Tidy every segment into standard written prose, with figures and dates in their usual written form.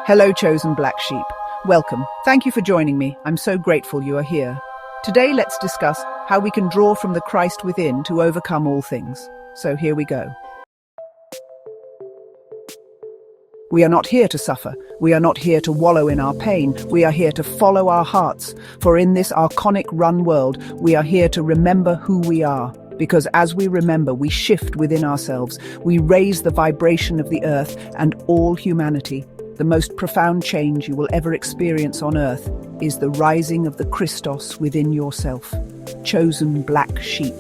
Hello, chosen black sheep. Welcome. Thank you for joining me. I'm so grateful you are here. Today, let's discuss how we can draw from the Christ within to overcome all things. So here we go. We are not here to suffer. We are not here to wallow in our pain. We are here to follow our hearts. For in this archonic run world, we are here to remember who we are. Because as we remember, we shift within ourselves. We raise the vibration of the earth and all humanity. The most profound change you will ever experience on earth is the rising of the Christos within yourself. Chosen black sheep.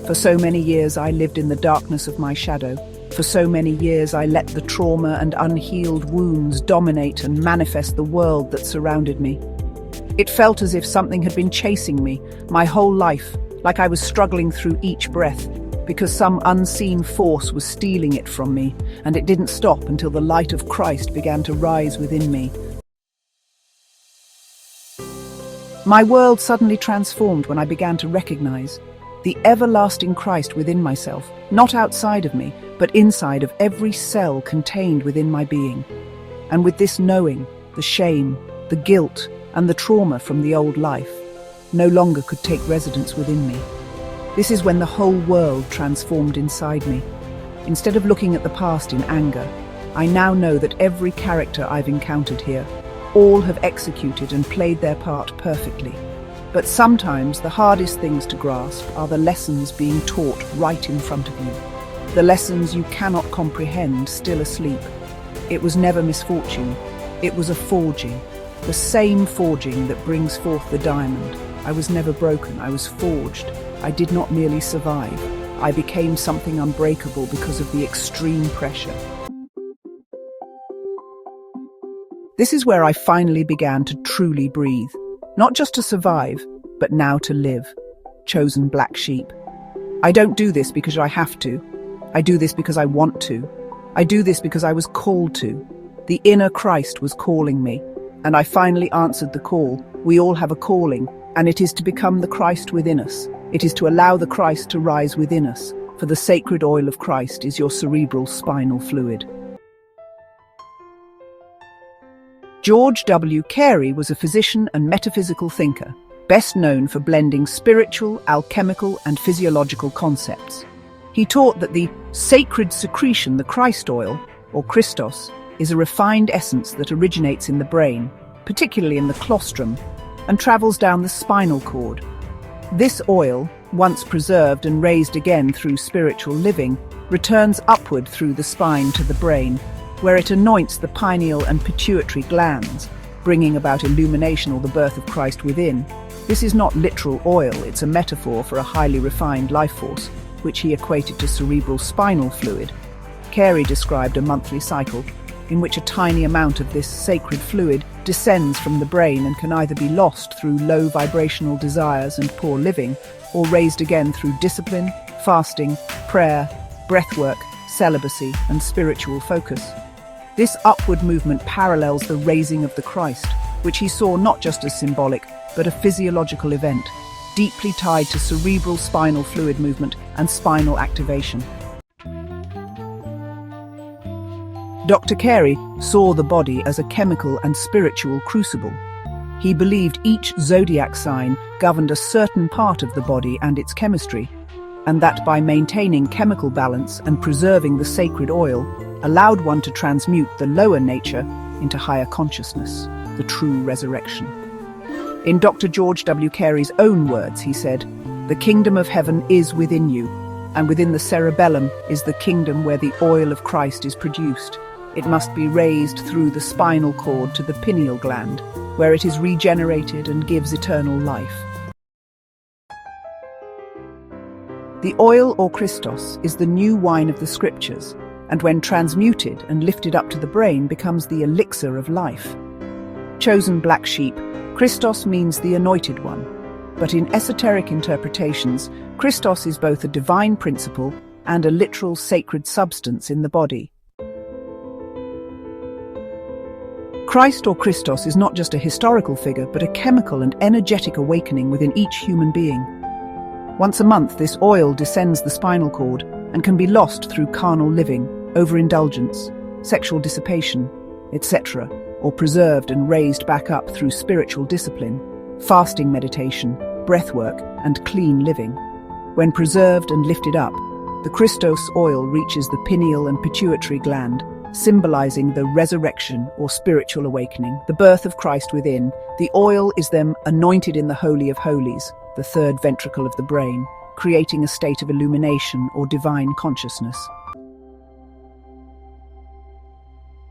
For so many years, I lived in the darkness of my shadow. For so many years, I let the trauma and unhealed wounds dominate and manifest the world that surrounded me. It felt as if something had been chasing me my whole life, like I was struggling through each breath, because some unseen force was stealing it from me, and it didn't stop until the light of Christ began to rise within me. My world suddenly transformed when I began to recognize the everlasting Christ within myself, not outside of me, but inside of every cell contained within my being. And with this knowing, the shame, the guilt, and the trauma from the old life no longer could take residence within me. This is when the whole world transformed inside me. Instead of looking at the past in anger, I now know that every character I've encountered here, all have executed and played their part perfectly. But sometimes the hardest things to grasp are the lessons being taught right in front of you. The lessons you cannot comprehend still asleep. It was never misfortune. It was a forging. The same forging that brings forth the diamond. I was never broken. I was forged. I did not merely survive. I became something unbreakable because of the extreme pressure. This is where I finally began to truly breathe. Not just to survive, but now to live. Chosen black sheep. I don't do this because I have to. I do this because I want to. I do this because I was called to. The inner Christ was calling me, and I finally answered the call. We all have a calling, and it is to become the Christ within us. It is to allow the Christ to rise within us, for the sacred oil of Christ is your cerebral spinal fluid. George W. Carey was a physician and metaphysical thinker, best known for blending spiritual, alchemical, and physiological concepts. He taught that the sacred secretion, the Christ oil, or Christos, is a refined essence that originates in the brain, particularly in the claustrum, and travels down the spinal cord. This oil, once preserved and raised again through spiritual living, returns upward through the spine to the brain, where it anoints the pineal and pituitary glands, bringing about illumination or the birth of Christ within. This is not literal oil, it's a metaphor for a highly refined life force, which he equated to cerebral spinal fluid. Carey described a monthly cycle in which a tiny amount of this sacred fluid descends from the brain and can either be lost through low vibrational desires and poor living, or raised again through discipline, fasting, prayer, breathwork, celibacy, and spiritual focus. This upward movement parallels the raising of the Christ, which he saw not just as symbolic, but a physiological event, deeply tied to cerebral spinal fluid movement and spinal activation. Dr. Carey saw the body as a chemical and spiritual crucible. He believed each zodiac sign governed a certain part of the body and its chemistry, and that by maintaining chemical balance and preserving the sacred oil, allowed one to transmute the lower nature into higher consciousness, the true resurrection. In Dr. George W. Carey's own words, he said, "The kingdom of heaven is within you, and within the cerebellum is the kingdom where the oil of Christ is produced. It must be raised through the spinal cord to the pineal gland, where it is regenerated and gives eternal life." The oil or Christos is the new wine of the scriptures, and when transmuted and lifted up to the brain becomes the elixir of life. Chosen black sheep, Christos means the anointed one, but in esoteric interpretations, Christos is both a divine principle and a literal sacred substance in the body. Christ or Christos is not just a historical figure, but a chemical and energetic awakening within each human being. Once a month, this oil descends the spinal cord and can be lost through carnal living, overindulgence, sexual dissipation, etc., or preserved and raised back up through spiritual discipline, fasting meditation, breathwork, and clean living. When preserved and lifted up, the Christos oil reaches the pineal and pituitary gland, symbolizing the resurrection or spiritual awakening, the birth of Christ within. The oil is then anointed in the Holy of Holies, the third ventricle of the brain, creating a state of illumination or divine consciousness.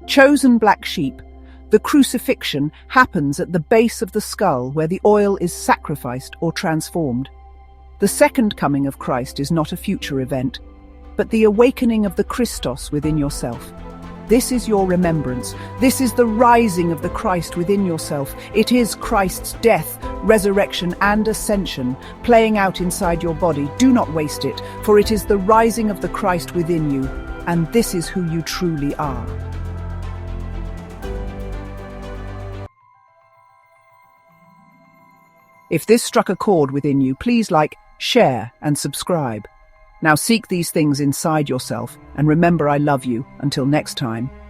Chosen black sheep. The crucifixion happens at the base of the skull where the oil is sacrificed or transformed. The second coming of Christ is not a future event, but the awakening of the Christos within yourself. This is your remembrance. This is the rising of the Christ within yourself. It is Christ's death, resurrection, and ascension playing out inside your body. Do not waste it, for it is the rising of the Christ within you, and this is who you truly are. If this struck a chord within you, please like, share, and subscribe. Now seek these things inside yourself, and remember I love you. Until next time.